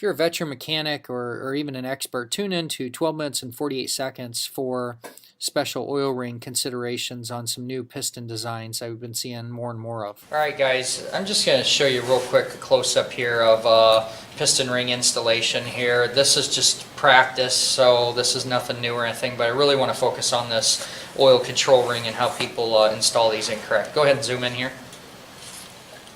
If you're a veteran mechanic or even an expert, tune in to 12 minutes and 48 seconds for special oil ring considerations on some new piston designs that we've been seeing more and more of. Alright guys, I'm just going to show you real quick a close-up here of piston ring installation here. This is just practice, so this is nothing new or anything, but I really want to focus on this oil control ring and how people install these incorrect. Go ahead and zoom in here.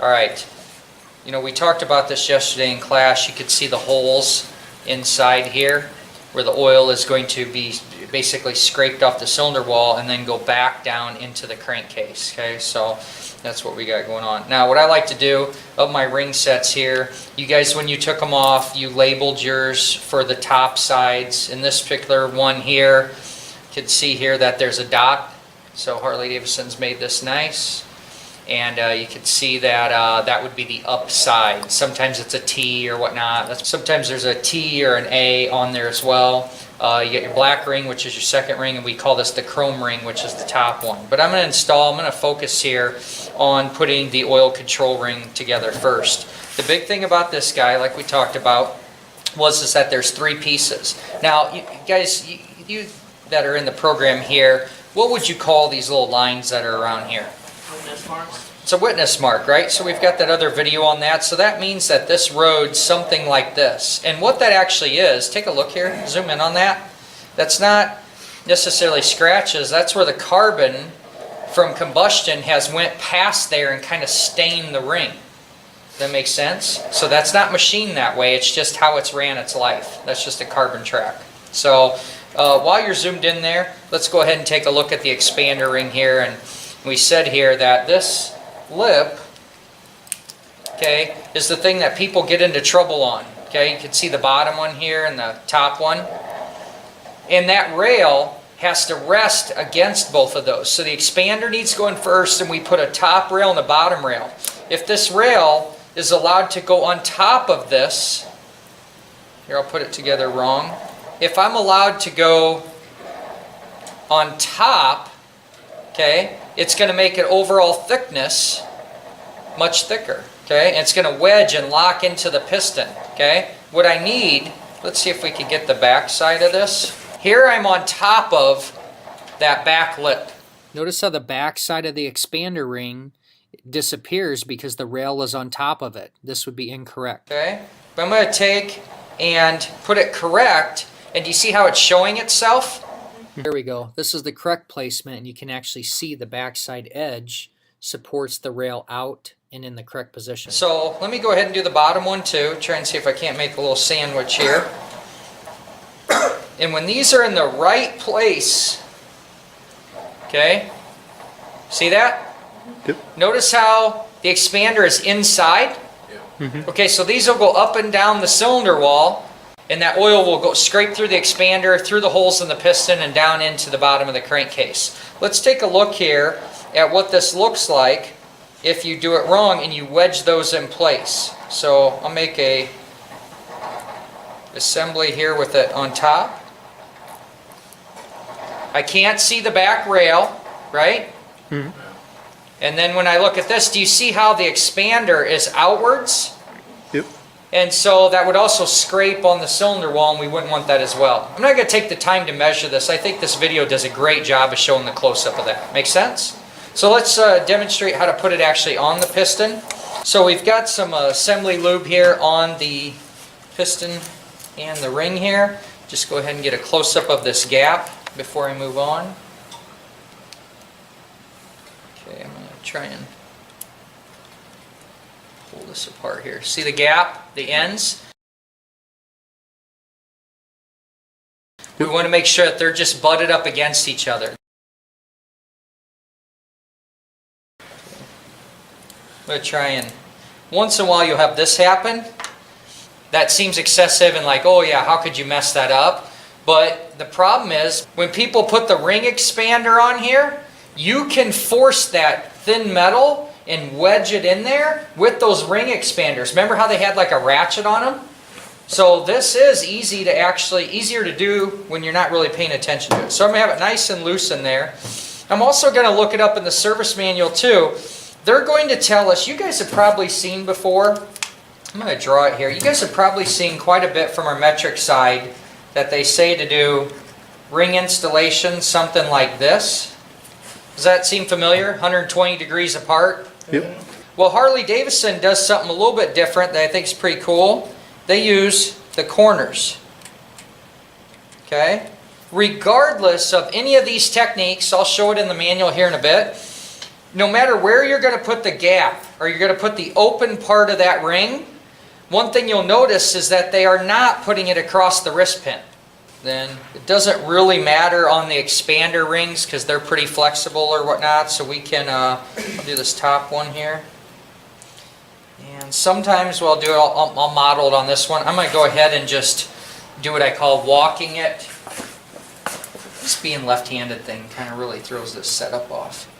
Alright. You know, we talked about this yesterday in class. You could see the holes inside here where the oil is going to be basically scraped off the cylinder wall and then go back down into the crankcase. Okay, so that's what we got going on. Now, what I like to do of my ring sets here, you guys, when you took them off, you labeled yours for the top sides. In this particular one here, you can see here that there's a dot. So Harley-Davidson's made this nice. And you can see that that would be the upside. Sometimes it's a T or whatnot. Sometimes there's a T or an A on there as well. You get your black ring, which is your second ring, and we call this the chrome ring, which is the top one. But I'm going to focus here on putting the oil control ring together first. The big thing about this guy, like we talked about, is that there's three pieces. Now, you guys, you that are in the program here, what would you call these little lines that are around here? Witness marks. It's a witness mark, right? So we've got that other video on that. So that means that this road's something like this. And what that actually is, take a look here, zoom in on that. That's not necessarily scratches. That's where the carbon from combustion has went past there and kind of stained the ring. That makes sense? So that's not machined that way. It's just how it's ran its life. That's just a carbon track. So while you're zoomed in there, let's go ahead and take a look at the expander ring here. And we said here that this lip, okay, is the thing that people get into trouble on. Okay, you can see the bottom one here and the top one. And that rail has to rest against both of those. So the expander needs to go in first, and we put a top rail and a bottom rail. If this rail is allowed to go on top of this, here I'll put it together wrong. If I'm allowed to go on top, okay, it's going to make it overall thickness much thicker. Okay, and it's going to wedge and lock into the piston. Okay, what I need, let's see if we can get the back side of this. Here I'm on top of that back lip. Notice how the back side of the expander ring disappears because the rail is on top of it. This would be incorrect. Okay, but I'm going to take and put it correct, and do you see how it's showing itself? There we go. This is the correct placement, and you can actually see the backside edge supports the rail out and in the correct position. So let me go ahead and do the bottom one too. Try and see if I can't make a little sandwich here. And when these are in the right place, okay, see that? Yep. Notice how the expander is inside? Yeah. Mm-hmm. Okay, so these will go up and down the cylinder wall, and that oil will go scrape through the expander, through the holes in the piston, and down into the bottom of the crankcase. Let's take a look here at what this looks like if you do it wrong and you wedge those in place. So I'll make a assembly here with it on top. I can't see the back rail, right? Mm-hmm. And then when I look at this, do you see how the expander is outwards? Yep. And so that would also scrape on the cylinder wall, and we wouldn't want that as well. I'm not going to take the time to measure this. I think this video does a great job of showing the close-up of that. Make sense? So let's demonstrate how to put it actually on the piston. So we've got some assembly lube here on the piston and the ring here. Just go ahead and get a close-up of this gap before I move on. Okay, I'm going to try and pull this apart here. See the gap, the ends? We want to make sure that they're just butted up against each other. I'm going to try and, once in a while you'll have this happen. That seems excessive and like, oh yeah, how could you mess that up? But the problem is, when people put the ring expander on here, you can force that thin metal and wedge it in there with those ring expanders. Remember how they had like a ratchet on them? So this is easier to do when you're not really paying attention to it. So I'm going to have it nice and loose in there. I'm also going to look it up in the service manual too. They're going to tell us, you guys have probably seen before, I'm going to draw it here. You guys have probably seen quite a bit from our metric side that they say to do ring installation, something like this. Does that seem familiar? 120 degrees apart? Yep. Well, Harley-Davidson does something a little bit different that I think is pretty cool. They use the corners. Okay? Regardless of any of these techniques, I'll show it in the manual here in a bit, no matter where you're going to put the gap, or you're going to put the open part of that ring, one thing you'll notice is that they are not putting it across the wrist pin. Then it doesn't really matter on the expander rings because they're pretty flexible or whatnot, so we can I'll do this top one here. And sometimes what I'll do, I'll model it on this one. I'm going to go ahead and just do what I call walking it. This being left-handed thing kind of really throws this setup off.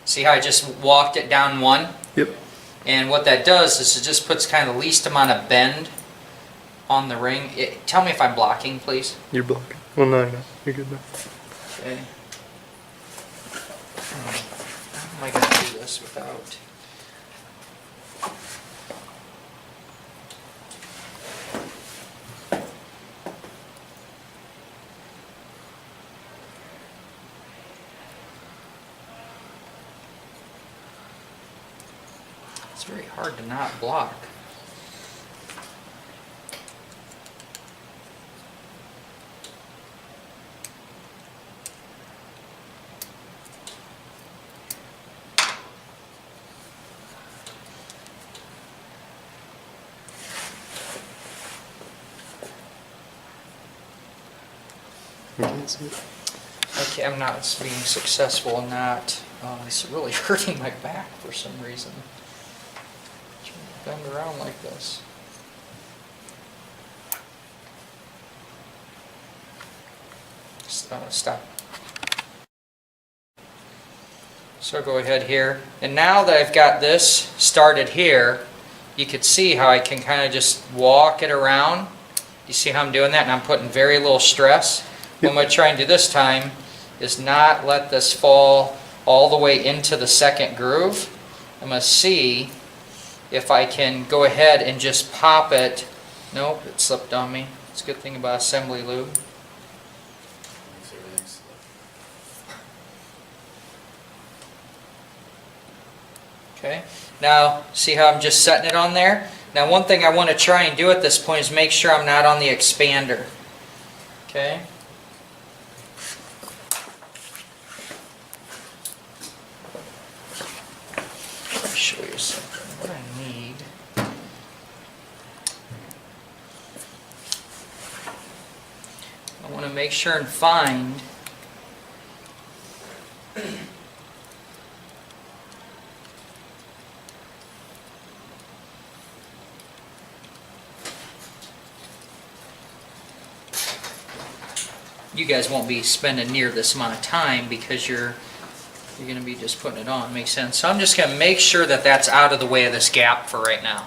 See how I just walked it down one? Yep. And what that does is it just puts kind of the least amount of bend on the ring. Tell me if I'm blocking, please. You're blocking. Well, no, you're good now. Okay. How am I going to do this without... It's very hard to not block. I can't see it. Okay, I'm not being successful in that. It's really hurting my back for some reason. Bend around like this. Stop. So go ahead here. And now that I've got this started here, you could see how I can kind of just walk it around. You see how I'm doing that? And I'm putting very little stress. What I'm going to try and do this time is not let this fall all the way into the second groove. I'm going to see if I can go ahead and just pop it. Nope, it slipped on me. It's a good thing about assembly lube. Okay, now see how I'm just setting it on there? Now one thing I want to try and do at this point is make sure I'm not on the expander. Okay. Let me show you something. What I need. I want to make sure and find you guys won't be spending near this amount of time because you're going to be just putting it on. Makes sense. So I'm just going to make sure that that's out of the way of this gap for right now.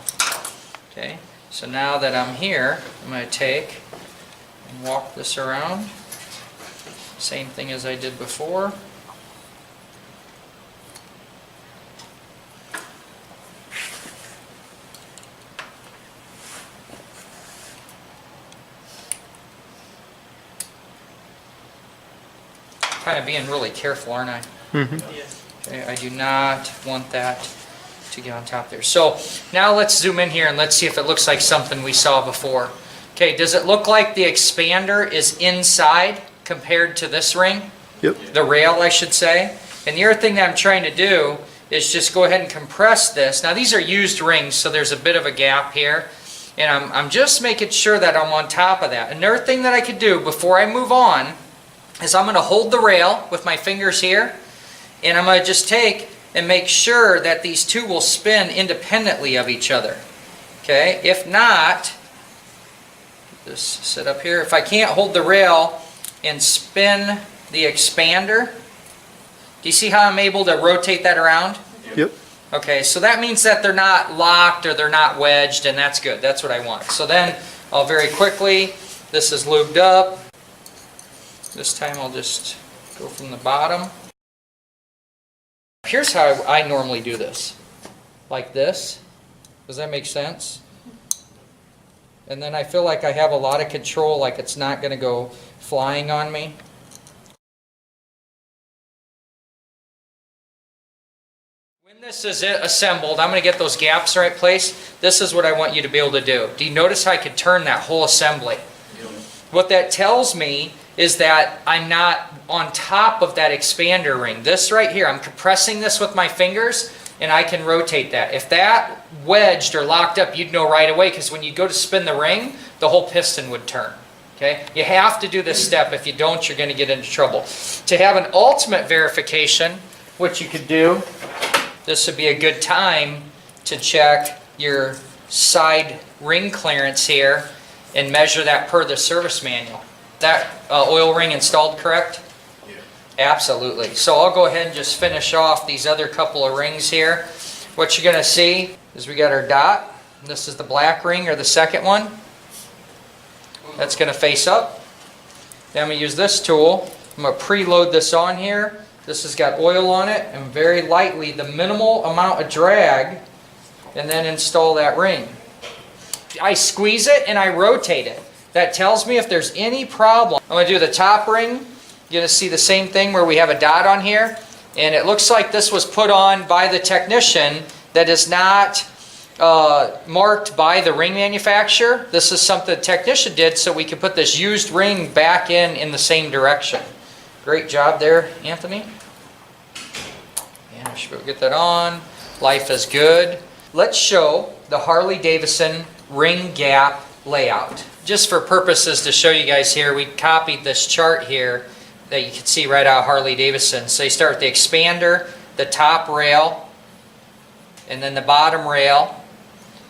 Okay. So now that I'm here, I'm going to take and walk this around. Same thing as I did before. Kind of being really careful, aren't I? Mm-hmm. Okay, I do not want that to get on top there. So now let's zoom in here and let's see if it looks like something we saw before. Okay, does it look like the expander is inside compared to this ring? Yep. The rail, I should say. And the other thing that I'm trying to do is just go ahead and compress this. Now these are used rings, so there's a bit of a gap here. And I'm just making sure that I'm on top of that. Another thing that I could do before I move on is I'm going to hold the rail with my fingers here, and I'm going to just take and make sure that these two will spin independently of each other. Okay, if not, just sit up here. If I can't hold the rail and spin the expander, do you see how I'm able to rotate that around? Yep. Okay, so that means that they're not locked or they're not wedged, and that's good. That's what I want. So then I'll very quickly, this is lubed up. This time I'll just go from the bottom. Here's how I normally do this. like this. Does that make sense? And then I feel like I have a lot of control, like it's not going to go flying on me. When this is assembled, I'm going to get those gaps the right place. This is what I want you to be able to do. Do you notice how I could turn that whole assembly? What that tells me is that I'm not on top of that expander ring. This right here, I'm compressing this with my fingers, and I can rotate that. If that wedged or locked up, you'd know right away, because when you go to spin the ring, the whole piston would turn. Okay? You have to do this step. If you don't, you're going to get into trouble. To have an ultimate verification, what you could do, this would be a good time to check your side ring clearance here and measure that per the service manual. That oil ring installed correct? Yeah. Absolutely. So I'll go ahead and just finish off these other couple of rings here. What you're going to see is we got our dot. This is the black ring, or the second one. That's going to face up. Then I'm going to use this tool. I'm going to preload this on here. This has got oil on it, and very lightly, the minimal amount of drag, and then install that ring. I squeeze it and I rotate it. That tells me if there's any problem. I'm going to do the top ring. You're going to see the same thing where we have a dot on here. And it looks like this was put on by the technician that is not marked by the ring manufacturer. This is something the technician did so we could put this used ring back in the same direction. Great job there, Anthony. Yeah, should we get that on? Life is good. Let's show the Harley-Davidson ring gap layout. Just for purposes to show you guys here, we copied this chart here that you can see right out of Harley-Davidson. So you start with the expander, the top rail, and then the bottom rail,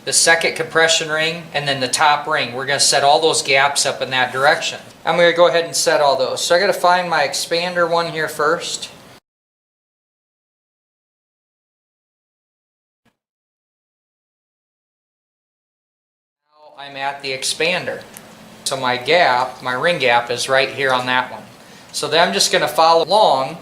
the second compression ring, and then the top ring. We're going to set all those gaps up in that direction. I'm going to go ahead and set all those. So I got to find my expander one here first. Now I'm at the expander. So my gap, my ring gap, is right here on that one. So then I'm just going to follow along.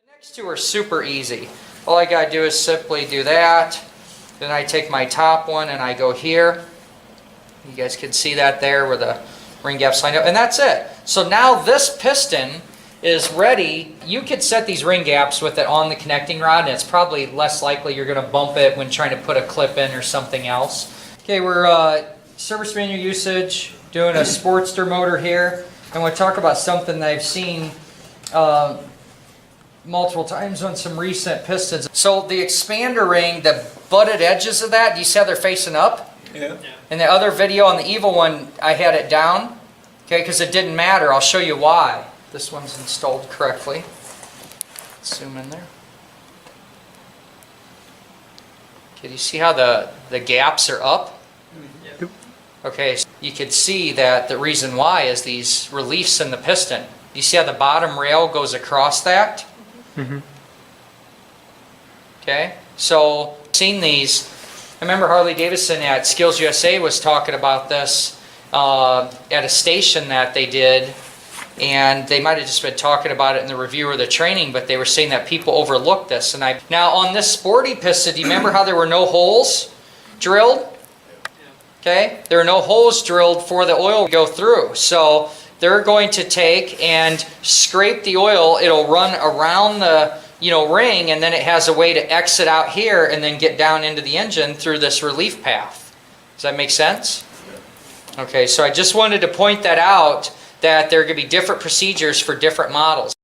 The next two are super easy. All I got to do is simply do that. Then I take my top one and I go here. You guys can see that there where the ring gap's lined up. And that's it. So now this piston is ready. You could set these ring gaps with it on the connecting rod, and it's probably less likely you're going to bump it when trying to put a clip in or something else. Okay, we're service manual usage, doing a Sportster motor here. And we'll talk about something that I've seen multiple times on some recent pistons. So the expander ring, the butted edges of that, do you see how they're facing up? Yeah. In the other video on the Evil one, I had it down, okay, because it didn't matter. I'll show you why. This one's installed correctly. Zoom in there. Okay, do you see how the gaps are up? Yep. Okay, so you could see that the reason why is these reliefs in the piston. You see how the bottom rail goes across that? Mm-hmm. Okay, so seen these. I remember Harley-Davidson at Skills USA was talking about this at a station that they did, and they might have just been talking about it in the review or the training, but they were saying that people overlook this. And now on this sporty piston, do you remember how there were no holes drilled? Okay, there are no holes drilled for the oil to go through. So they're going to take and scrape the oil. It'll run around the ring, and then it has a way to exit out here and then get down into the engine through this relief path. Does that make sense? Okay, so I just wanted to point that out, that there are going to be different procedures for different models.